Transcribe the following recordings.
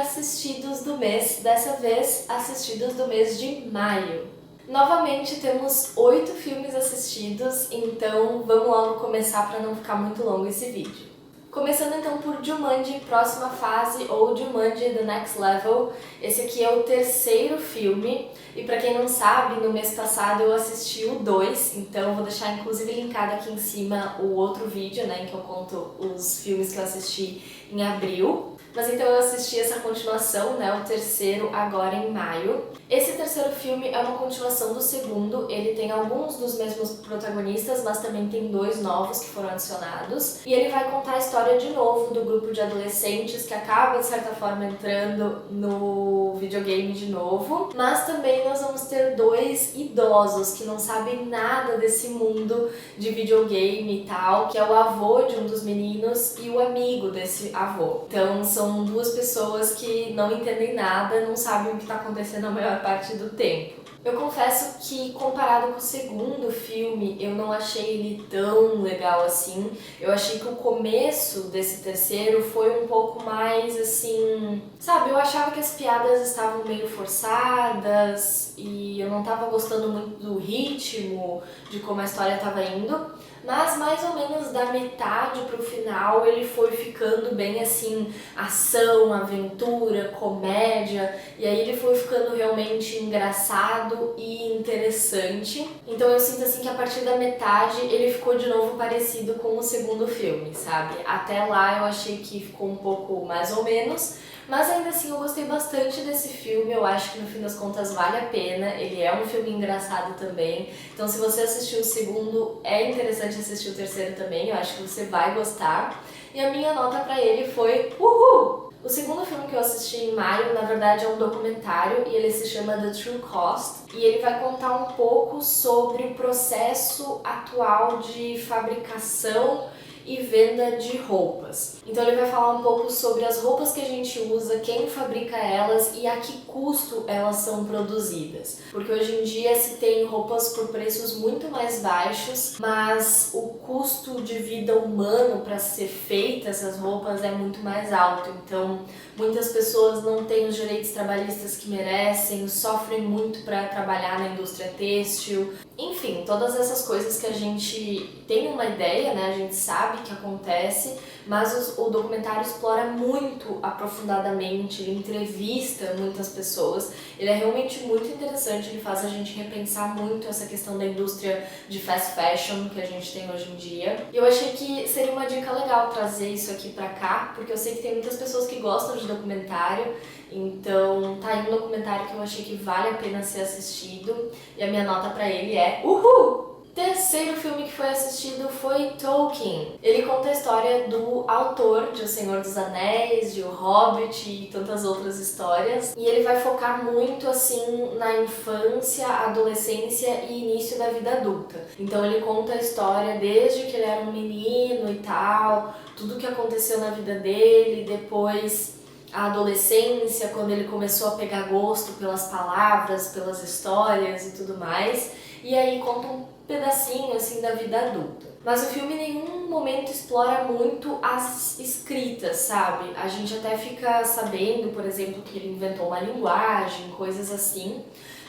assistidos do mês, dessa vez assistidos do mês de maio. Novamente temos 8 filmes assistidos, então vamos logo começar para não ficar muito longo esse vídeo. Começando então por Jumanji Próxima Fase ou Jumanji The Next Level. Esse aqui é o terceiro filme e para quem não sabe, no mês passado eu assisti o 2, então vou deixar inclusive linkado aqui em cima o outro vídeo, né, em que eu conto os filmes que eu assisti em abril. Mas então eu assisti essa continuação, né, o terceiro agora em maio. Esse terceiro filme é uma continuação do segundo, ele tem alguns dos mesmos protagonistas, mas também tem 2 novos que foram adicionados. E ele vai contar a história de novo do grupo de adolescentes que acaba de certa forma entrando no videogame de novo. Mas também nós vamos ter 2 idosos que não sabem nada desse mundo de videogame e tal, que é o avô de um dos meninos e o amigo desse avô. Então são 2 pessoas que não entendem nada, não sabem o que está acontecendo a maior parte do tempo. Eu confesso que, comparado com o segundo filme, eu não achei ele tão legal assim. Eu achei que o começo desse terceiro foi um pouco mais assim... Sabe, eu achava que as piadas estavam meio forçadas e eu não estava gostando muito do ritmo, de como a história estava indo. Mas mais ou menos da metade pro final ele foi ficando bem assim, ação, aventura, comédia, e aí ele foi ficando realmente engraçado e interessante. Então eu sinto assim que a partir da metade ele ficou de novo parecido com o segundo filme, sabe? Até lá eu achei que ficou um pouco mais ou menos, mas ainda assim eu gostei bastante desse filme, eu acho que no fim das contas vale a pena, ele é um filme engraçado também, então se você assistiu o segundo, é interessante assistir o terceiro também, eu acho que você vai gostar. E a minha nota pra ele foi uhul! O segundo filme que eu assisti em maio, na verdade, é um documentário e ele se chama The True Cost e ele vai contar um pouco sobre o processo atual de fabricação e venda de roupas. Então ele vai falar um pouco sobre as roupas que a gente usa, quem fabrica elas e a que custo elas são produzidas. Porque hoje em dia se tem roupas por preços muito mais baixos, mas o custo de vida humano para ser feita essas roupas é muito mais alto. Então muitas pessoas não têm os direitos trabalhistas que merecem, sofrem muito para trabalhar na indústria têxtil. Enfim, todas essas coisas que a gente tem uma ideia, né, a gente sabe que acontece, mas o documentário explora muito aprofundadamente, ele entrevista muitas pessoas, ele é realmente muito interessante, ele faz a gente repensar muito essa questão da indústria de fast fashion que a gente tem hoje em dia. E eu achei que seria uma dica legal trazer isso aqui pra cá, porque eu sei que tem muitas pessoas que gostam de documentário, então tá aí um documentário que eu achei que vale a pena ser assistido, e a minha nota pra ele é uhul! Terceiro filme que foi assistido foi Tolkien. Ele conta a história do autor de O Senhor dos Anéis, de O Hobbit e tantas outras histórias. E ele vai focar muito assim na infância, adolescência e início da vida adulta. Então ele conta a história desde que ele era um menino e tal, tudo que aconteceu na vida dele, depois a adolescência, quando ele começou a pegar gosto pelas palavras, pelas histórias e tudo mais. E aí conta um pedacinho assim da vida adulta. Mas o filme em nenhum momento explora muito as escritas, sabe? A gente até fica sabendo, por exemplo, que ele inventou uma linguagem, coisas assim,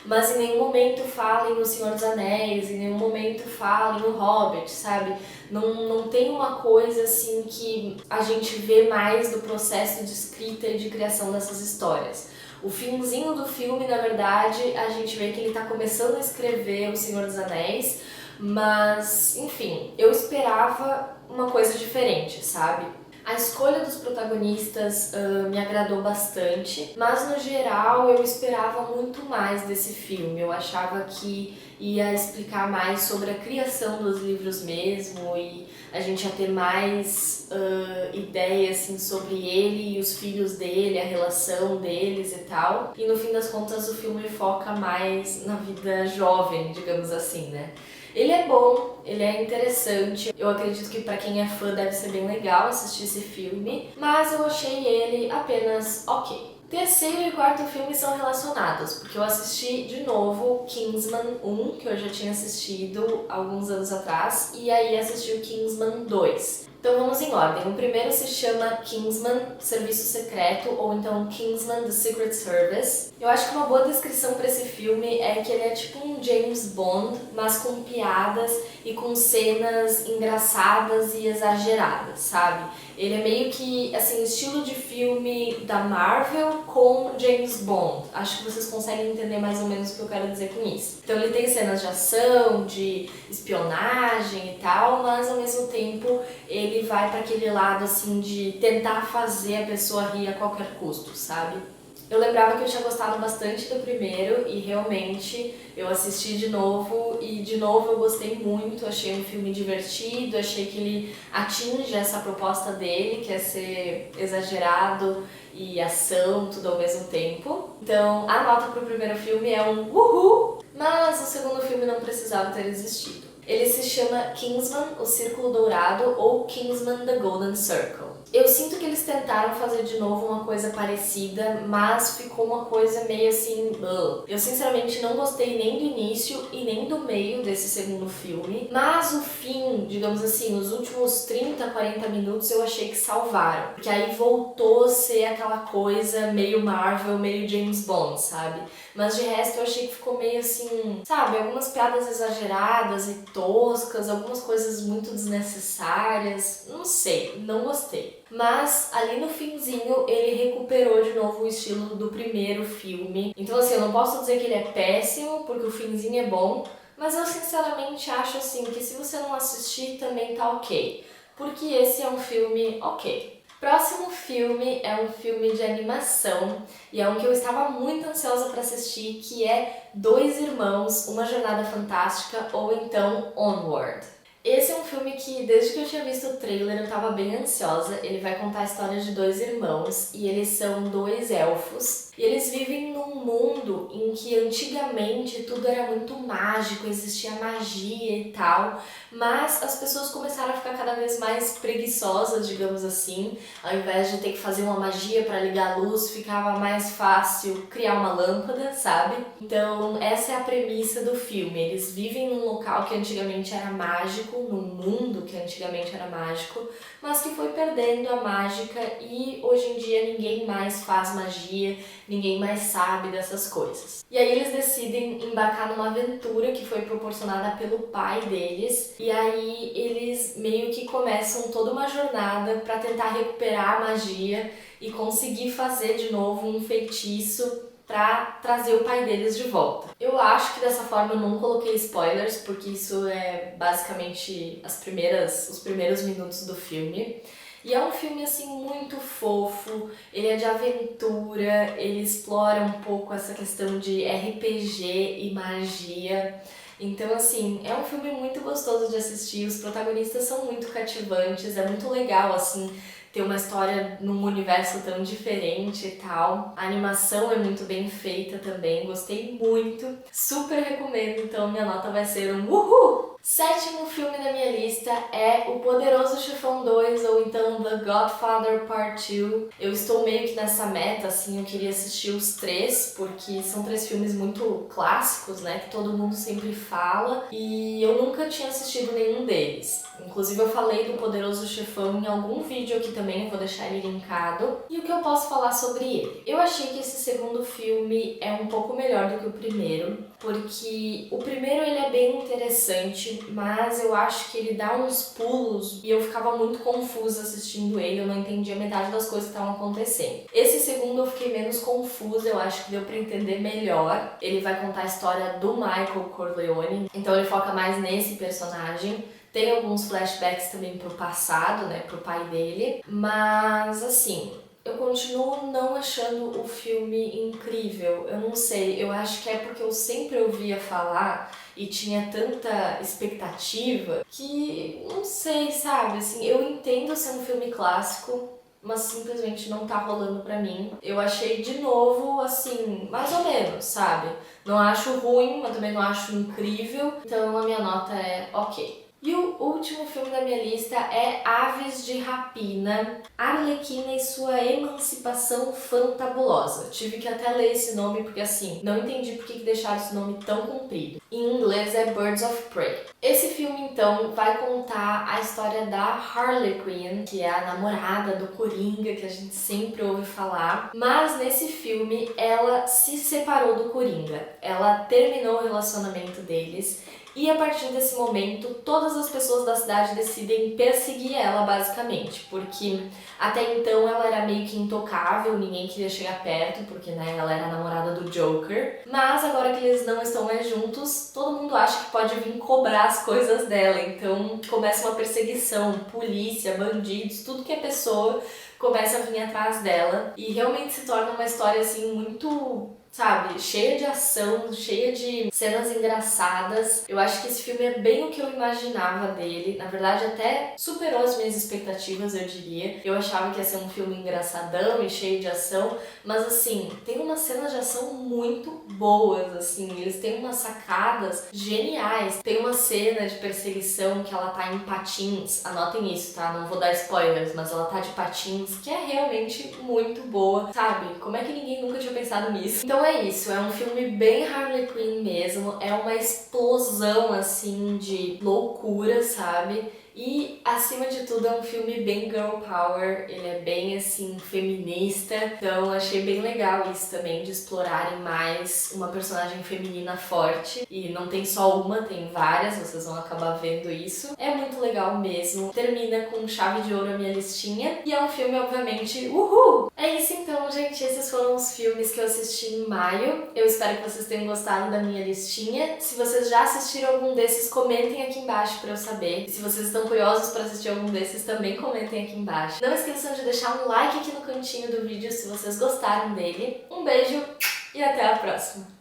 mas em nenhum momento fala em O Senhor dos Anéis, em nenhum momento fala em O Hobbit, sabe? Não tem uma coisa assim que a gente vê mais do processo de escrita e de criação dessas histórias. O finzinho do filme, na verdade, a gente vê que ele tá começando a escrever O Senhor dos Anéis, mas, enfim, eu esperava uma coisa diferente, sabe? A escolha dos protagonistas me agradou bastante, mas no geral eu esperava muito mais desse filme. Eu achava que ia explicar mais sobre a criação dos livros mesmo e a gente ia ter mais ideia assim, sobre ele e os filhos dele, a relação deles e tal. E no fim das contas o filme foca mais na vida jovem, digamos assim, né? Ele é bom, ele é interessante, eu acredito que pra quem é fã deve ser bem legal assistir esse filme, mas eu achei ele apenas ok. Terceiro e quarto filme são relacionados, porque eu assisti de novo Kingsman 1, que eu já tinha assistido alguns anos atrás, e aí assisti o Kingsman 2. Então vamos em ordem. O primeiro se chama Kingsman, Serviço Secreto, ou então Kingsman The Secret Service. Eu acho que uma boa descrição para esse filme é que ele é tipo um James Bond, mas com piadas e com cenas engraçadas e exageradas, sabe? Ele é meio que, assim, estilo de filme da Marvel com James Bond. Acho que vocês conseguem entender mais ou menos o que eu quero dizer com isso. Então ele tem cenas de ação, de espionagem e tal, mas ao mesmo tempo ele vai para aquele lado, assim, de tentar fazer a pessoa rir a qualquer custo, sabe? Eu lembrava que eu tinha gostado bastante do primeiro e realmente eu assisti de novo e de novo eu gostei muito, achei um filme divertido, achei que ele atinge essa proposta dele, que é ser exagerado e ação, tudo ao mesmo tempo. Então a nota pro primeiro filme é um uhul, mas o segundo filme não precisava ter existido. Ele se chama Kingsman, o Círculo Dourado, ou Kingsman The Golden Circle. Eu sinto que eles tentaram fazer de novo uma coisa parecida, mas ficou uma coisa meio assim... Eu sinceramente não gostei nem do início e nem do meio desse segundo filme, mas o fim, digamos assim, os últimos 30, 40 minutos eu achei que salvaram. Porque aí voltou a ser aquela coisa meio Marvel, meio James Bond, sabe? Mas de resto eu achei que ficou meio assim, sabe? Algumas piadas exageradas e toscas, algumas coisas muito desnecessárias, não sei, não gostei. Mas ali no finzinho ele recuperou de novo o estilo do primeiro filme. Então assim, eu não posso dizer que ele é péssimo, porque o finzinho é bom, mas eu sinceramente acho assim que se você não assistir também tá ok. Porque esse é um filme ok. Próximo filme é um filme de animação e é um que eu estava muito ansiosa para assistir, que é Dois Irmãos, Uma Jornada Fantástica, ou então Onward. Esse é um filme que, desde que eu tinha visto o trailer, eu estava bem ansiosa. Ele vai contar a história de dois irmãos e eles são dois elfos. E eles vivem num mundo em que antigamente tudo era muito mágico, existia magia e tal, mas as pessoas começaram a ficar cada vez mais preguiçosas, digamos assim. Ao invés de ter que fazer uma magia para ligar a luz, ficava mais fácil criar uma lâmpada, sabe? Então essa é a premissa do filme. Eles vivem num local que antigamente era mágico, num mundo que antigamente era mágico, mas que foi perdendo a mágica e hoje em dia ninguém mais faz magia, ninguém mais sabe dessas coisas. E aí eles decidem embarcar numa aventura que foi proporcionada pelo pai deles, e aí eles meio que começam toda uma jornada para tentar recuperar a magia e conseguir fazer de novo um feitiço para trazer o pai deles de volta. Eu acho que dessa forma eu não coloquei spoilers, porque isso é basicamente os primeiros minutos do filme. E é um filme assim muito fofo, ele é de aventura, ele explora um pouco essa questão de RPG e magia. Então assim, é um filme muito gostoso de assistir, os protagonistas são muito cativantes, é muito legal assim ter uma história num universo tão diferente e tal. A animação é muito bem feita também, gostei muito. Super recomendo, então minha nota vai ser um uhul! Sétimo filme da minha lista é O Poderoso Chefão 2, ou então The Godfather Part 2. Eu estou meio que nessa meta, assim, eu queria assistir os três, porque são três filmes muito clássicos, né, que todo mundo sempre fala, e eu nunca tinha assistido nenhum deles. Inclusive eu falei do Poderoso Chefão em algum vídeo aqui também, eu vou deixar ele linkado. E o que eu posso falar sobre ele? Eu achei que esse segundo filme é um pouco melhor do que o primeiro, porque o primeiro ele é bem interessante, mas eu acho que ele dá uns pulos e eu ficava muito confusa assistindo ele, eu não entendia metade das coisas que estavam acontecendo. Esse segundo eu fiquei menos confusa, eu acho que deu pra entender melhor. Ele vai contar a história do Michael Corleone, então ele foca mais nesse personagem. Tem alguns flashbacks também pro passado, né, pro pai dele, mas assim, eu continuo não achando o filme incrível. Eu não sei, eu acho que é porque eu sempre ouvia falar e tinha tanta expectativa que, não sei, sabe, assim, eu entendo ser um filme clássico, mas simplesmente não tá rolando pra mim. Eu achei de novo, assim, mais ou menos, sabe? Não acho ruim, mas também não acho incrível, então a minha nota é ok. E o último filme da minha lista é Aves de Rapina, Arlequina e sua Emancipação Fantabulosa. Tive que até ler esse nome porque assim, não entendi por que deixaram esse nome tão comprido. Em inglês é Birds of Prey. Esse filme então vai contar a história da Harley Quinn, que é a namorada do Coringa que a gente sempre ouve falar, mas nesse filme ela se separou do Coringa. Ela terminou o relacionamento deles. E a partir desse momento, todas as pessoas da cidade decidem perseguir ela, basicamente, porque até então ela era meio que intocável, ninguém queria chegar perto, porque né, ela era a namorada do Joker. Mas agora que eles não estão mais juntos, todo mundo acha que pode vir cobrar as coisas dela, então começa uma perseguição, polícia, bandidos, tudo que é pessoa começa a vir atrás dela e realmente se torna uma história assim muito, sabe, cheia de ação, cheia de cenas engraçadas. Eu acho que esse filme é bem o que eu imaginava dele. Na verdade, até superou as minhas expectativas, eu diria. Eu achava que ia ser um filme engraçadão e cheio de ação, mas assim, tem umas cenas de ação muito boas, assim. Eles têm umas sacadas geniais. Tem uma cena de perseguição que ela tá em patins. Anotem isso, tá? Não vou dar spoilers, mas ela tá de patins, que é realmente muito boa, sabe? Como é que ninguém nunca tinha pensado nisso? Então é isso, é um filme bem Harley Quinn mesmo, é uma explosão assim de loucura, sabe? E, acima de tudo, é um filme bem girl power, ele é bem, assim, feminista, então achei bem legal isso também, de explorarem mais uma personagem feminina forte, e não tem só uma, tem várias, vocês vão acabar vendo isso. É muito legal mesmo, termina com chave de ouro a minha listinha, e é um filme, obviamente, uhul! É isso então, gente, esses foram os filmes que eu assisti em maio, eu espero que vocês tenham gostado da minha listinha. Se vocês já assistiram algum desses, comentem aqui embaixo pra eu saber, e se vocês estão curiosos para assistir algum desses, também comentem aqui embaixo. Não esqueçam de deixar um like aqui no cantinho do vídeo se vocês gostaram dele. Um beijo e até a próxima!